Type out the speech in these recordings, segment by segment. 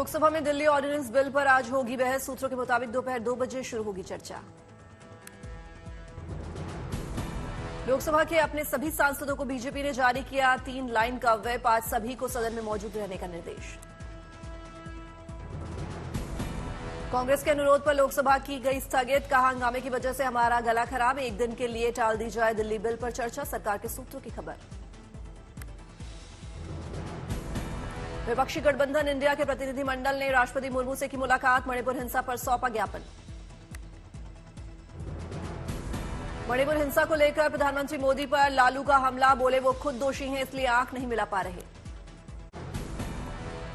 लोकसभा में Delhi ordinance bill पर आज होगी बहस। सूत्रों के मुताबिक दोपहर 2 बजे शुरू होगी चर्चा। लोकसभा के अपने सभी सांसदों को बीजेपी ने जारी किया 3 लाइन का व्हिप। आज सभी को सदन में मौजूद रहने का निर्देश। कांग्रेस के अनुरोध पर लोकसभा की गई स्थगित। कहा, हंगामे की वजह से हमारा गला खराब, एक दिन के लिए टाल दी जाए दिल्ली बिल पर चर्चा। सरकार के सूत्रों की खबर। विपक्षी गठबंधन इंडिया के प्रतिनिधिमंडल ने राष्ट्रपति मुर्मू से की मुलाकात। मणिपुर हिंसा पर सौंपा ज्ञापन। मणिपुर हिंसा को लेकर प्रधानमंत्री मोदी पर लालू का हमला। बोले वो खुद दोषी हैं, इसलिए आंख नहीं मिला पा रहे।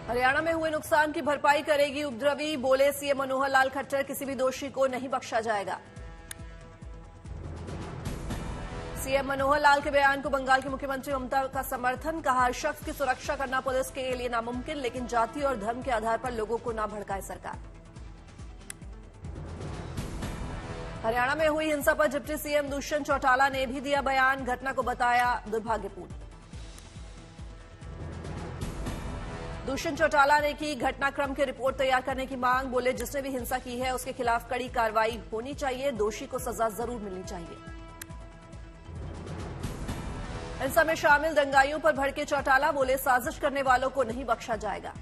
हरियाणा में हुए नुकसान की भरपाई करेगी उपद्रवी। बोले सीएम मनोहर लाल खट्टर, किसी भी दोषी को नहीं बख्शा जाएगा। सीएम मनोहर लाल के बयान को बंगाल के मुख्यमंत्री ममता का समर्थन। कहा, हर शख्स की सुरक्षा करना पुलिस के लिए नामुमकिन, लेकिन जाति और धर्म के आधार पर लोगों को न भड़काए सरकार। हरियाणा में हुई हिंसा पर डिप्टी सीएम दुष्यंत चौटाला ने भी दिया बयान। घटना को बताया दुर्भाग्यपूर्ण। दुष्यंत चौटाला ने की घटनाक्रम की रिपोर्ट तैयार करने की मांग। बोले, जिसने भी हिंसा की है उसके खिलाफ कड़ी कार्रवाई होनी चाहिए, दोषी को सजा जरूर मिलनी चाहिए। हिंसा में शामिल दंगाइयों पर भड़के चौटाला। बोले, साजिश करने वालों को नहीं बख्शा जाएगा।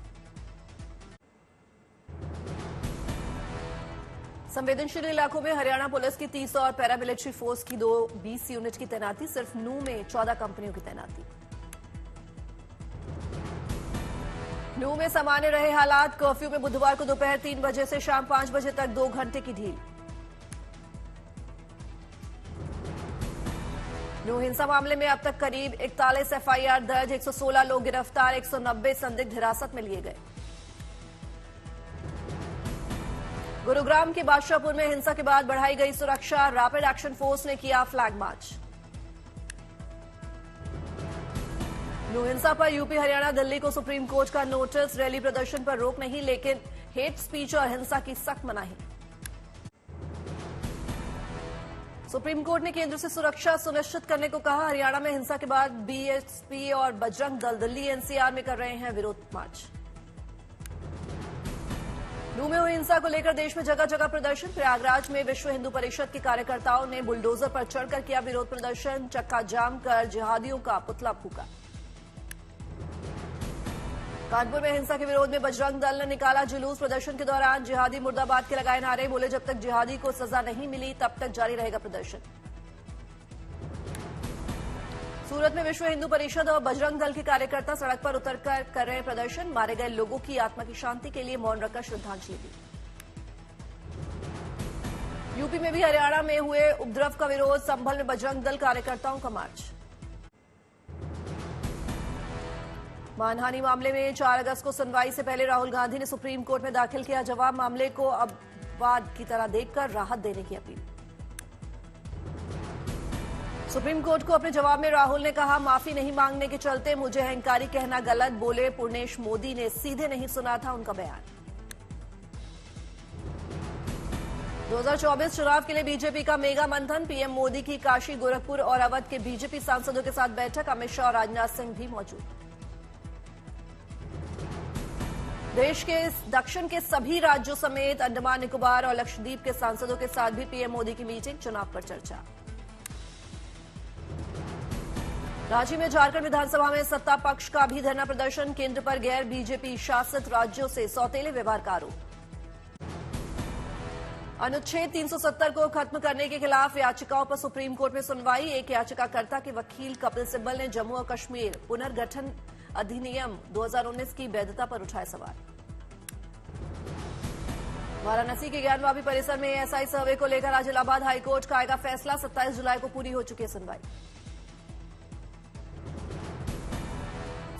संवेदनशील इलाकों में हरियाणा पुलिस की 30 और पैरामिलिट्री फोर्स की 2 20 यूनिट की तैनाती। सिर्फ नूंह में 14 कंपनियों की तैनाती। नूंह में सामान्य रहे हालात। कर्फ्यू में बुधवार को दोपहर 3 बजे से शाम 5 बजे तक 2 घंटे की ढील। नूंह हिंसा मामले में अब तक करीब 41 एफआईआर दर्ज। 116 लोग गिरफ्तार। 190 संदिग्ध हिरासत में लिए गए। गुरुग्राम के बादशाहपुर में हिंसा के बाद बढ़ाई गई सुरक्षा। रैपिड एक्शन फोर्स ने किया फ्लैग मार्च। नूंह हिंसा पर यूपी, हरियाणा, दिल्ली को सुप्रीम कोर्ट का नोटिस। रैली प्रदर्शन पर रोक नहीं, लेकिन हेट स्पीच और हिंसा की सख्त मनाही। सुप्रीम कोर्ट ने केंद्र से सुरक्षा सुनिश्चित करने को कहा। हरियाणा में हिंसा के बाद बीएसपी और बजरंग दल दिल्ली एनसीआर में कर रहे हैं विरोध मार्च। नूंह में हुई हिंसा को लेकर देश में जगह जगह प्रदर्शन। प्रयागराज में विश्व हिंदू परिषद के कार्यकर्ताओं ने बुलडोजर पर चढ़कर किया विरोध प्रदर्शन। चक्का जाम कर जिहादियों का पुतला फूका। कानपुर में हिंसा के विरोध में बजरंग दल ने निकाला जुलूस। प्रदर्शन के दौरान जिहादी मुर्दाबाद के लगाए नारे। बोले, जब तक जिहादी को सजा नहीं मिली तब तक जारी रहेगा प्रदर्शन। सूरत में विश्व हिंदू परिषद और बजरंग दल के कार्यकर्ता सड़क पर उतरकर कर रहे प्रदर्शन। मारे गए लोगों की आत्मा की शांति के लिए मौन रखकर श्रद्धांजलि दी। यूपी में भी हरियाणा में हुए उपद्रव का विरोध। संभल में बजरंग दल कार्यकर्ताओं का मार्च। मानहानि मामले में 4 अगस्त को सुनवाई से पहले राहुल गांधी ने सुप्रीम कोर्ट में दाखिल किया जवाब। मामले को अपवाद की तरह देखकर राहत देने की अपील। सुप्रीम कोर्ट को अपने जवाब में राहुल ने कहा, माफी नहीं मांगने के चलते मुझे अहंकारी कहना गलत। बोले, पूर्णेश मोदी ने सीधे नहीं सुना था उनका बयान। 2024 चुनाव के लिए बीजेपी का मेगा मंथन। पीएम मोदी की काशी, गोरखपुर और अवध के बीजेपी सांसदों के साथ बैठक। अमित शाह और राजनाथ सिंह भी मौजूद। देश के दक्षिण के सभी राज्यों समेत अंडमान निकोबार और लक्षद्वीप के सांसदों के साथ भी पीएम मोदी की मीटिंग। चुनाव पर चर्चा। रांची में झारखंड विधानसभा में सत्ता पक्ष का भी धरना प्रदर्शन। केंद्र पर गैर बीजेपी शासित राज्यों से सौतेले व्यवहार का आरोप। अनुच्छेद 370 को खत्म करने के खिलाफ याचिकाओं पर सुप्रीम कोर्ट में सुनवाई। एक याचिकाकर्ता के वकील कपिल सिब्बल ने जम्मू और कश्मीर पुनर्गठन अधिनियम 2019 की वैधता पर उठाए सवाल। वाराणसी के ज्ञानवापी परिसर में एसआई सर्वे को लेकर आज इलाहाबाद हाईकोर्ट का आएगा फैसला। 27 जुलाई को पूरी हो चुकी है सुनवाई।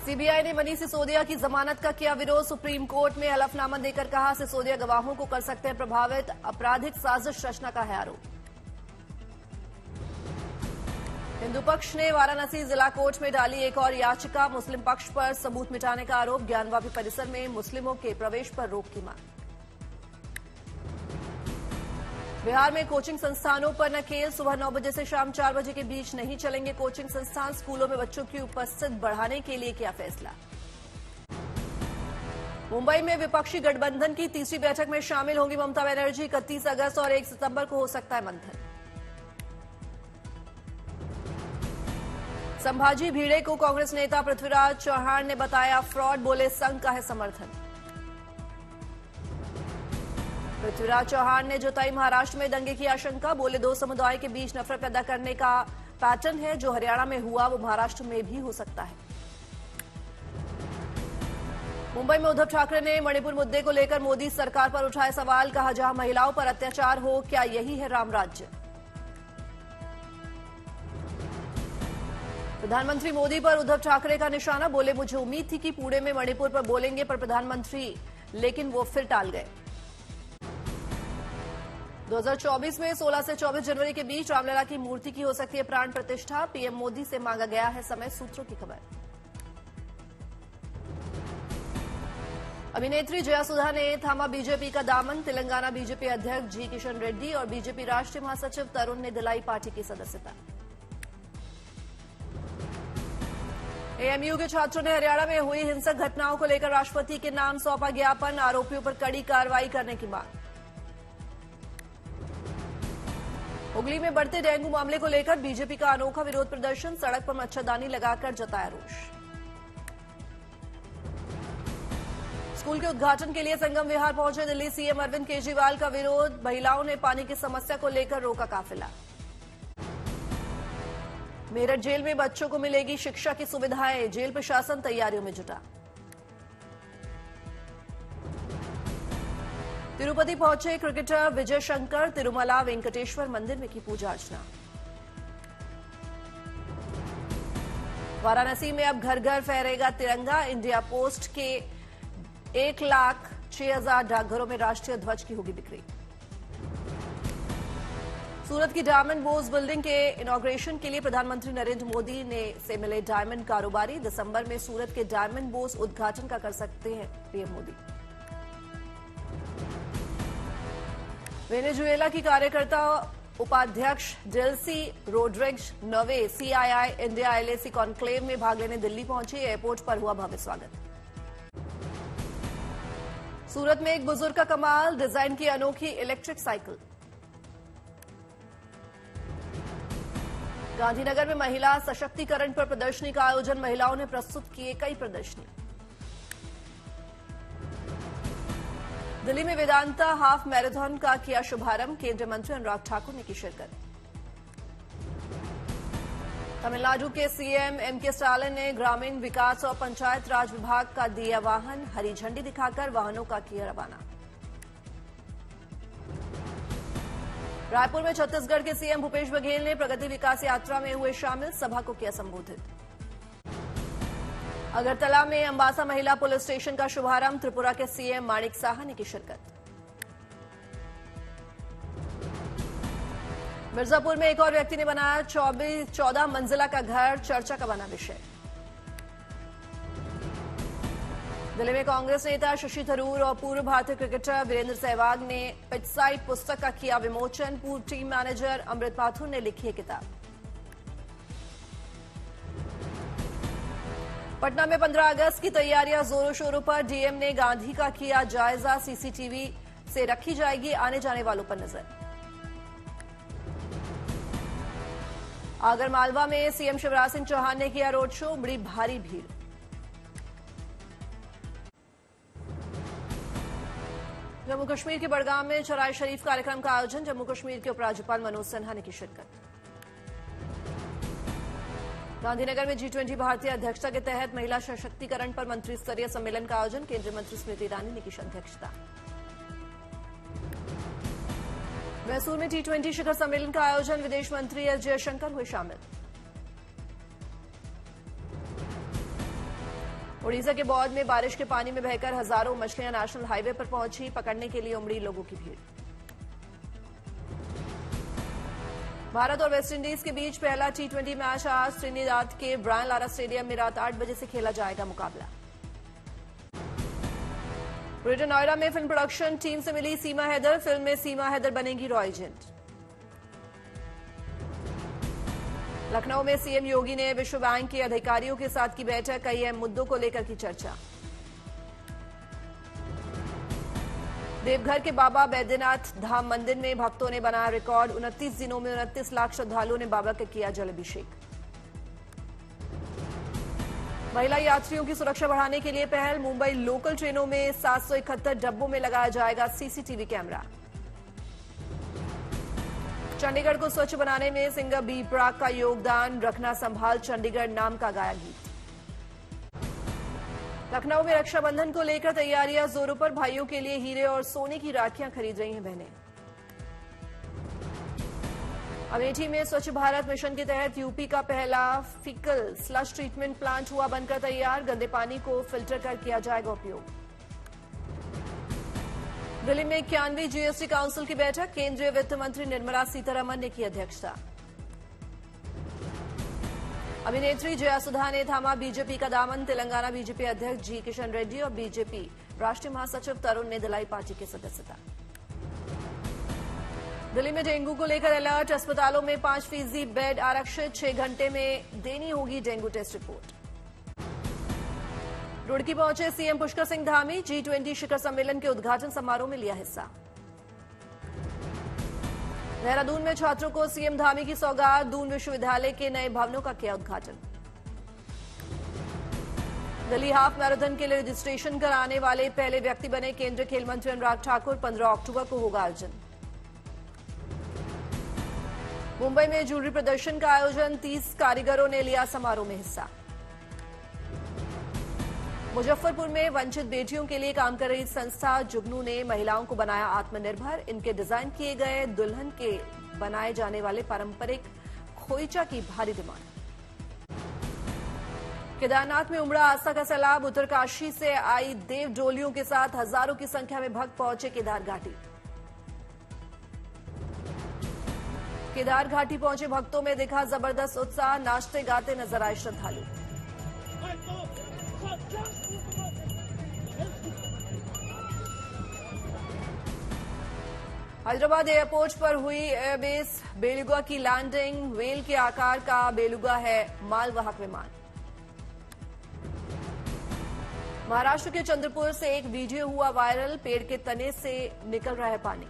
सीबीआई ने मनीष सिसोदिया की जमानत का किया विरोध। सुप्रीम कोर्ट में हलफनामा देकर कहा, सिसोदिया गवाहों को कर सकते हैं प्रभावित। आपराधिक साजिश रचना का है आरोप। हिंदू पक्ष ने वाराणसी जिला कोर्ट में डाली एक और याचिका। मुस्लिम पक्ष पर सबूत मिटाने का आरोप। ज्ञानवापी परिसर में मुस्लिमों के प्रवेश पर रोक की मांग। बिहार में कोचिंग संस्थानों पर नकेल। सुबह 9 बजे से शाम 4 बजे के बीच नहीं चलेंगे कोचिंग संस्थान। स्कूलों में बच्चों की उपस्थिति बढ़ाने के लिए किया फैसला। मुंबई में विपक्षी गठबंधन की तीसरी बैठक में शामिल होंगी ममता बनर्जी। 31 अगस्त और 1 सितंबर को हो सकता है मंथन। संभाजी भिड़े को कांग्रेस नेता पृथ्वीराज चौहान ने बताया फ्रॉड, बोले संघ का है समर्थन। पृथ्वीराज चौहान ने जताई महाराष्ट्र में दंगे की आशंका, बोले दो समुदाय के बीच नफरत पैदा करने का पैटर्न है, जो हरियाणा में हुआ वो महाराष्ट्र में भी हो सकता है। मुंबई में उद्धव ठाकरे ने मणिपुर मुद्दे को लेकर मोदी सरकार पर उठाए सवाल, कहा जहां महिलाओं पर अत्याचार हो, क्या यही है राम राज्य। प्रधानमंत्री मोदी पर उद्धव ठाकरे का निशाना, बोले मुझे उम्मीद थी कि पुणे में मणिपुर पर बोलेंगे पर प्रधानमंत्री, लेकिन वो फिर टाल गए। 2024 में 16 से 24 जनवरी के बीच रामलला की मूर्ति की हो सकती है प्राण प्रतिष्ठा, पीएम मोदी से मांगा गया है समय, सूत्रों की खबर। अभिनेत्री जयासुधा ने थामा बीजेपी का दामन, तेलंगाना बीजेपी अध्यक्ष जी किशन रेड्डी और बीजेपी राष्ट्रीय महासचिव तरुण ने दिलाई पार्टी की सदस्यता। एएमयू के छात्रों ने हरियाणा में हुई हिंसक घटनाओं को लेकर राष्ट्रपति के नाम सौंपा ज्ञापन, आरोपियों पर कड़ी कार्रवाई करने की मांग। हुगली में बढ़ते डेंगू मामले को लेकर बीजेपी का अनोखा विरोध प्रदर्शन, सड़क पर मच्छरदानी लगाकर जताया रोष। स्कूल के उद्घाटन के लिए संगम विहार पहुंचे दिल्ली सीएम अरविंद केजरीवाल का विरोध, महिलाओं ने पानी की समस्या को लेकर रोका काफिला। मेरठ जेल में बच्चों को मिलेगी शिक्षा की सुविधाएं, जेल प्रशासन तैयारियों में जुटा। तिरुपति पहुंचे क्रिकेटर विजय शंकर, तिरुमला वेंकटेश्वर मंदिर में की पूजा अर्चना। वाराणसी में अब घर घर फहरेगा तिरंगा, इंडिया पोस्ट के 1,06,000 डाकघरों में राष्ट्रीय ध्वज की होगी बिक्री। सूरत की डायमंड बोर्स बिल्डिंग के इनॉग्रेशन के लिए प्रधानमंत्री नरेंद्र मोदी से मिले डायमंड कारोबारी, दिसंबर में सूरत के डायमंड बोर्स उद्घाटन का कर सकते हैं पीएम मोदी। वेनेजुएला की कार्यकर्ता उपाध्यक्ष डेल्सी रोड्रिग्स नवे सीआईआई इंडिया एलएसी कॉन्क्लेव में भाग लेने दिल्ली पहुंची, एयरपोर्ट पर हुआ भव्य स्वागत। सूरत में एक बुजुर्ग का कमाल, डिजाइन की अनोखी इलेक्ट्रिक साइकिल। गांधीनगर में महिला सशक्तिकरण पर प्रदर्शनी का आयोजन, महिलाओं ने प्रस्तुत किए कई प्रदर्शनी। दिल्ली में वेदांता हाफ मैराथन का किया शुभारंभ, केंद्रीय मंत्री अनुराग ठाकुर ने की शिरकत। तमिलनाडु के सीएम एमके स्टालिन ने ग्रामीण विकास और पंचायत राज विभाग का दिया वाहन, हरी झंडी दिखाकर वाहनों का किया रवाना। रायपुर में छत्तीसगढ़ के सीएम भूपेश बघेल ने प्रगति विकास यात्रा में हुए शामिल, सभा को किया संबोधित। अगरतला में अंबासा महिला पुलिस स्टेशन का शुभारंभ, त्रिपुरा के सीएम माणिक साहा ने की शिरकत। मिर्जापुर में एक और व्यक्ति ने बनाया 14 मंजिला का घर, चर्चा का बना विषय। दिल्ली में कांग्रेस नेता शशि थरूर और पूर्व भारतीय क्रिकेटर वीरेंद्र सहवाग ने पिचसाइड पुस्तक का किया विमोचन, पूर्व टीम मैनेजर अमृत माथुर ने लिखी है किताब। पटना में 15 अगस्त की तैयारियां जोरों शोरों पर, डीएम ने गांधी का किया जायजा, सीसीटीवी से रखी जाएगी आने जाने वालों पर नजर। आगरमालवा में सीएम शिवराज सिंह चौहान ने किया रोड शो, बड़ी भारी भीड़। जम्मू कश्मीर के बड़गाम में चराय शरीफ कार्यक्रम का आयोजन, जम्मू कश्मीर के उपराज्यपाल मनोज सिन्हा ने की शिरकत। गांधीनगर में G20 भारतीय अध्यक्षता के तहत महिला सशक्तिकरण पर मंत्री स्तरीय सम्मेलन का आयोजन, केंद्रीय मंत्री स्मृति ईरानी ने की अध्यक्षता। मैसूर में T20 शिखर सम्मेलन का आयोजन, विदेश मंत्री एस जयशंकर हुए शामिल। उड़ीसा के बौद्ध में बारिश के पानी में बहकर हजारों मछलियां नेशनल हाईवे पर पहुंची, पकड़ने के लिए उमड़ी लोगों की भीड़। भारत और वेस्टइंडीज के बीच पहला T20 मैच आज त्रिनिदाद के ब्रायन लारा स्टेडियम में रात 8 बजे से खेला जाएगा मुकाबला। ग्रेटर नोएडा में फिल्म प्रोडक्शन टीम से मिली सीमा हैदर, फिल्म में सीमा हैदर बनेगी रॉ एजेंट। लखनऊ में सीएम योगी ने विश्व बैंक के अधिकारियों के साथ की बैठक, कई अहम मुद्दों को लेकर की चर्चा। देवघर के बाबा बैद्यनाथ धाम मंदिर में भक्तों ने बनाया रिकॉर्ड। 29 दिनों में 29 लाख श्रद्धालुओं ने बाबा का किया जल अभिषेक। महिला यात्रियों की सुरक्षा बढ़ाने के लिए पहल। मुंबई लोकल ट्रेनों में 771 डब्बों में लगाया जाएगा सीसीटीवी कैमरा। चंडीगढ़ को स्वच्छ बनाने में सिंगर बी प्राक का योगदान। रखना संभाल चंडीगढ़ नाम का गाया गीत। लखनऊ में रक्षाबंधन को लेकर तैयारियां जोरों पर। भाइयों के लिए हीरे और सोने की राखियां खरीद रही हैं बहनें। अमेठी में स्वच्छ भारत मिशन के तहत यूपी का पहला फीकल स्लश ट्रीटमेंट प्लांट हुआ बनकर तैयार। गंदे पानी को फिल्टर कर किया जाएगा उपयोग। दिल्ली में 91वीं जीएसटी काउंसिल की बैठक। केंद्रीय वित्त मंत्री निर्मला सीतारमण ने की अध्यक्षता। अभिनेत्री जयासुधा ने थामा बीजेपी का दामन। तेलंगाना बीजेपी अध्यक्ष जी किशन रेड्डी और बीजेपी राष्ट्रीय महासचिव तरुण ने दिलाई पार्टी की सदस्यता। दिल्ली में डेंगू को लेकर अलर्ट। अस्पतालों में 5% बेड आरक्षित। 6 घंटे में देनी होगी डेंगू टेस्ट रिपोर्ट। रुड़की पहुंचे सीएम पुष्कर सिंह धामी। G20 शिखर सम्मेलन के उद्घाटन समारोह में लिया हिस्सा। देहरादून में छात्रों को सीएम धामी की सौगात। दून विश्वविद्यालय के नए भवनों का किया उद्घाटन। दिल्ली हाफ मैराथन के लिए रजिस्ट्रेशन कराने वाले पहले व्यक्ति बने केंद्रीय खेल मंत्री अनुराग ठाकुर। 15 अक्टूबर को होगा आयोजन। मुंबई में ज्वेलरी प्रदर्शन का आयोजन। 30 कारीगरों ने लिया समारोह में हिस्सा। मुजफ्फरपुर में वंचित बेटियों के लिए काम कर रही संस्था जुगनू ने महिलाओं को बनाया आत्मनिर्भर। इनके डिजाइन किए गए दुल्हन के बनाए जाने वाले पारंपरिक खोइचा की भारी डिमांड। केदारनाथ में उमड़ा आस्था का सैलाब। उत्तरकाशी से आई देव डोलियों के साथ हजारों की संख्या में भक्त पहुंचे केदार घाटी। केदार घाटी पहुंचे भक्तों में दिखा जबरदस्त उत्साह। नाचते गाते नजर आए श्रद्धालु। हैदराबाद एयरपोर्ट पर हुई एयरबेस बेलुगा की लैंडिंग। व्हेल के आकार का बेलुगा है मालवाहक विमान। महाराष्ट्र के चंद्रपुर से एक वीडियो हुआ वायरल। पेड़ के तने से निकल रहा है पानी।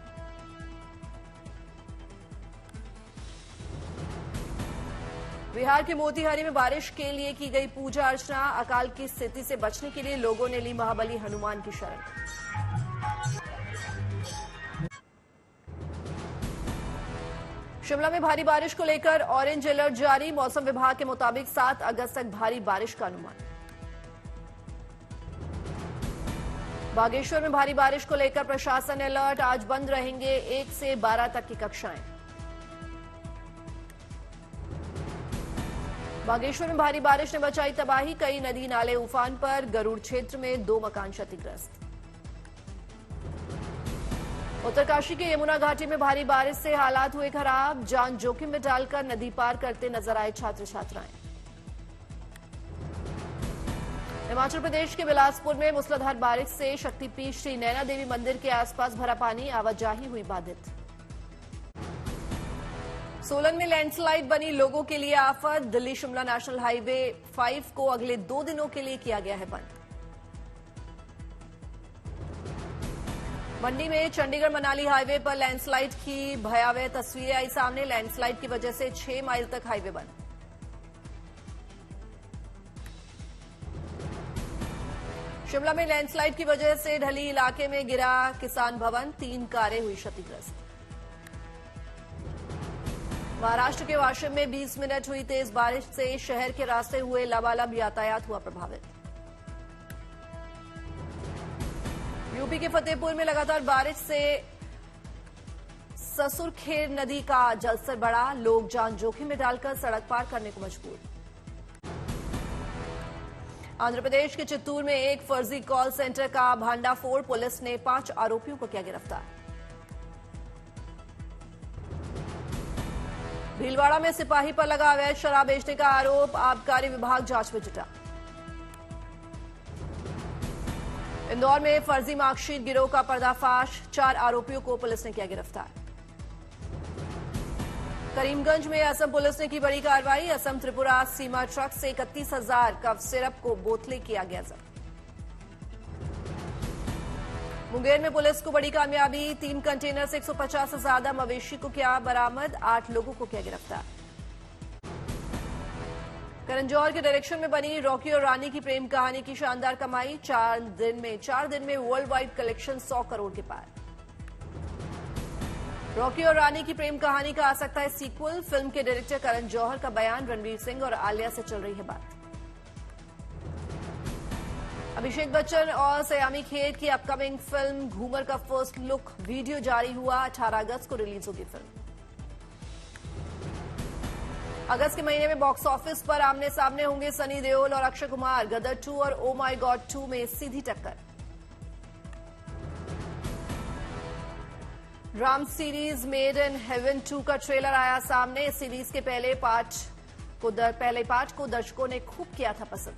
बिहार के मोतिहारी में बारिश के लिए की गई पूजा अर्चना। अकाल की स्थिति से बचने के लिए लोगों ने ली महाबली हनुमान की शरण। शिमला में भारी बारिश को लेकर ऑरेंज अलर्ट जारी। मौसम विभाग के मुताबिक 7 अगस्त तक भारी बारिश का अनुमान। बागेश्वर में भारी बारिश को लेकर प्रशासन अलर्ट। आज बंद रहेंगे 1 से 12 तक की कक्षाएं। बागेश्वर में भारी बारिश ने बचाई तबाही। कई नदी नाले उफान पर। गरुड़ क्षेत्र में 2 मकान क्षतिग्रस्त। उत्तरकाशी के यमुना घाटी में भारी बारिश से हालात हुए खराब। जान जोखिम में डालकर नदी पार करते नजर आए छात्र छात्राएं। हिमाचल प्रदेश के बिलासपुर में मूसलाधार बारिश से शक्तिपीठ श्री नैना देवी मंदिर के आसपास भरा पानी। आवाजाही हुई बाधित। सोलन में लैंडस्लाइड बनी लोगों के लिए आफत। दिल्ली शिमला नेशनल हाईवे 5 को अगले 2 दिनों के लिए किया गया है बंद। मंडी में चंडीगढ़ मनाली हाईवे पर लैंडस्लाइड की भयावह तस्वीरें आई सामने। लैंडस्लाइड की वजह से 6 माइल तक हाईवे बंद। शिमला में लैंडस्लाइड की वजह से ढली इलाके में गिरा किसान भवन। 3 कारें हुई क्षतिग्रस्त। महाराष्ट्र के वाशिम में 20 मिनट हुई तेज बारिश से शहर के रास्ते हुए लबालब। यातायात हुआ प्रभावित। यूपी के फतेहपुर में लगातार बारिश से ससुरखेर नदी का जलस्तर बढ़ा। लोग जान जोखिम में डालकर सड़क पार करने को मजबूर। आंध्र प्रदेश के चित्तूर में एक फर्जी कॉल सेंटर का भांडाफोड़। पुलिस ने 5 आरोपियों को किया गिरफ्तार। भीलवाड़ा में सिपाही पर लगा अवैध शराब बेचने का आरोप। आबकारी विभाग जांच में जुटा। इंदौर में फर्जी मार्कशीट गिरोह का पर्दाफाश। 4 आरोपियों को पुलिस ने किया गिरफ्तार। करीमगंज में असम पुलिस ने की बड़ी कार्रवाई। असम त्रिपुरा सीमा ट्रक से 31,000 कफ सिरप को बोतलें किया गया जब्त। मुंगेर में पुलिस को बड़ी कामयाबी, 3 कंटेनर से 150 से ज्यादा मवेशी को किया बरामद, 8 लोगों को किया गिरफ्तार। करण जौहर के डायरेक्शन में बनी रॉकी और रानी की प्रेम कहानी की शानदार कमाई, 4 दिन में वर्ल्ड वाइड कलेक्शन 100 करोड़ के पार। रॉकी और रानी की प्रेम कहानी का आ सकता है सीक्वल, फिल्म के डायरेक्टर करण जौहर का बयान, रणवीर सिंह और आलिया से चल रही है बात। अभिषेक बच्चन और सयामी खेर की अपकमिंग फिल्म घूमर का फर्स्ट लुक वीडियो जारी हुआ, 18 अगस्त को रिलीज होगी फिल्म। अगस्त के महीने में बॉक्स ऑफिस पर आमने सामने होंगे सनी देओल और अक्षय कुमार, गदर 2 और ओ माई गॉड 2 में सीधी टक्कर। Ram series made in heaven 2 का ट्रेलर आया सामने। इस सीरीज के पहले पार्ट को दर्शकों ने खूब किया था पसंद।